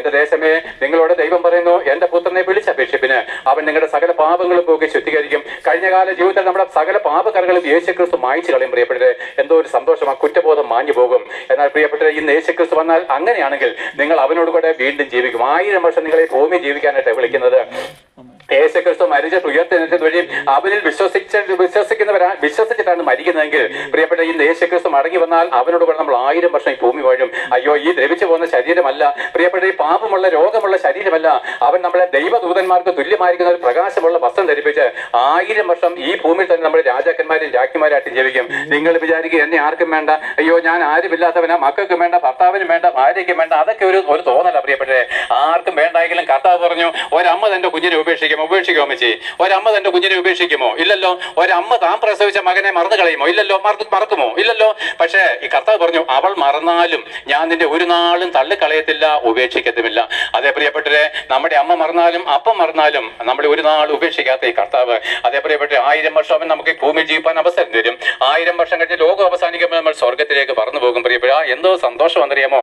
എന്റെ ദേശമേ, നിങ്ങളോട് ദൈവം പറയുന്നു, എന്റെ പുത്രനെ വിളിച്ചപേക്ഷിപ്പിന് അവൻ നിങ്ങളുടെ സകല പാപങ്ങളും പോകെ ശുദ്ധീകരിക്കും. കഴിഞ്ഞകാല ജീവിതത്തിൽ നമ്മുടെ സകല പാപകറകളും യേശുക്രിസ്തു മായ്ച്ചു കളയും. പ്രിയപ്പെട്ടവരെ, എന്തോ ഒരു സന്തോഷം, ആ കുറ്റബോധം മാഞ്ഞു പോകും. എന്നാൽ പ്രിയപ്പെട്ടവരെ, ഇന്ന് യേശുക്രിസ്തു വന്നാൽ അങ്ങനെയാണെങ്കിൽ നിങ്ങൾ അവനോട് കൂടെ വീണ്ടും ജീവിക്കും. 1000 വർഷം നിങ്ങളെ ഭൂമി ജീവിക്കാനായിട്ട് വിളിക്കുന്നത്. യേശുക്രിസ്തു മരിച്ചിട്ട് ഉയർത്തെഴുന്നേറ്റത് വഴി അവനിൽ വിശ്വസിച്ചിട്ടാണ് മരിക്കുന്നതെങ്കിൽ പ്രിയപ്പെട്ട, ഇന്ന് യേശുക്രിസ്തു മടങ്ങി വന്നാൽ അവനോട് കൂടെ നമ്മൾ 1000 വർഷം ഈ ഭൂമി വാഴും. അയ്യോ, ഈ ദ്രവിച്ചു പോകുന്ന ശരീരമല്ല പ്രിയപ്പെട്ട, ഈ പാപമുള്ള രോഗമുള്ള ശരീരമല്ല. അവൻ നമ്മളെ ദൈവദൂതന്മാർക്ക് തുല്യമായിരിക്കുന്ന ഒരു പ്രകാശമുള്ള വസ്ത്രം ധരിപ്പിച്ച് 1000 വർഷം ഈ ഭൂമിയിൽ തന്നെ നമ്മൾ രാജാക്കന്മാരും രാജ്ഞിമാരായിട്ടും ജീവിക്കും. നിങ്ങൾ വിചാരിക്കുക, എന്നെ ആർക്കും വേണ്ട, അയ്യോ ഞാൻ ആരുമില്ലാത്തവനാ, മക്കൾക്കും വേണ്ട, ഭർത്താവിനും വേണ്ട, ഭാര്യയ്ക്കും വേണ്ട, അതൊക്കെ ഒരു തോന്നല പ്രിയപ്പെട്ടെ. ആർക്കും വേണ്ടെങ്കിലും കർത്താവ് പറഞ്ഞു, ഒരമ്മ തന്റെ കുഞ്ഞിനെ ഉപേക്ഷിക്കുമോ അമ്മച്ചി? ഒരമ്മ തന്റെ കുഞ്ഞിനെ ഉപേക്ഷിക്കുമോ? ഇല്ലല്ലോ. ഒരമ്മ താൻ പ്രസവിച്ച മകനെ മറന്നു കളയുമോ? ഇല്ലല്ലോ. മറക്കുമോ? ഇല്ലല്ലോ. പക്ഷേ ഈ കർത്താവ് പറഞ്ഞു, അവൾ മറന്നാലും ഞാൻ നിന്റെ ഒരു നാളും തള്ളിക്കളയത്തില്ല, ഉപേക്ഷിക്കത്തുമില്ല. അതേ പ്രിയപ്പെട്ടവരെ, നമ്മുടെ അമ്മ മറന്നാലും അപ്പം മറന്നാലും നമ്മളെ ഒരു നാൾ ഉപേക്ഷിക്കാത്ത ഈ കർത്താവ്, അതേ പ്രിയപ്പെട്ട, 1000 വർഷം അവൻ നമുക്ക് ഭൂമിയിൽ ജീവിക്കാൻ അവസരം തരും. 1000 വർഷം കഴിഞ്ഞ് ലോകം അവസാനിക്കുമ്പോൾ നമ്മൾ സ്വർഗത്തിലേക്ക് പറന്നു പോകും. പ്രിയപ്പെട്ട, എന്തോ സന്തോഷം എന്നറിയാമോ?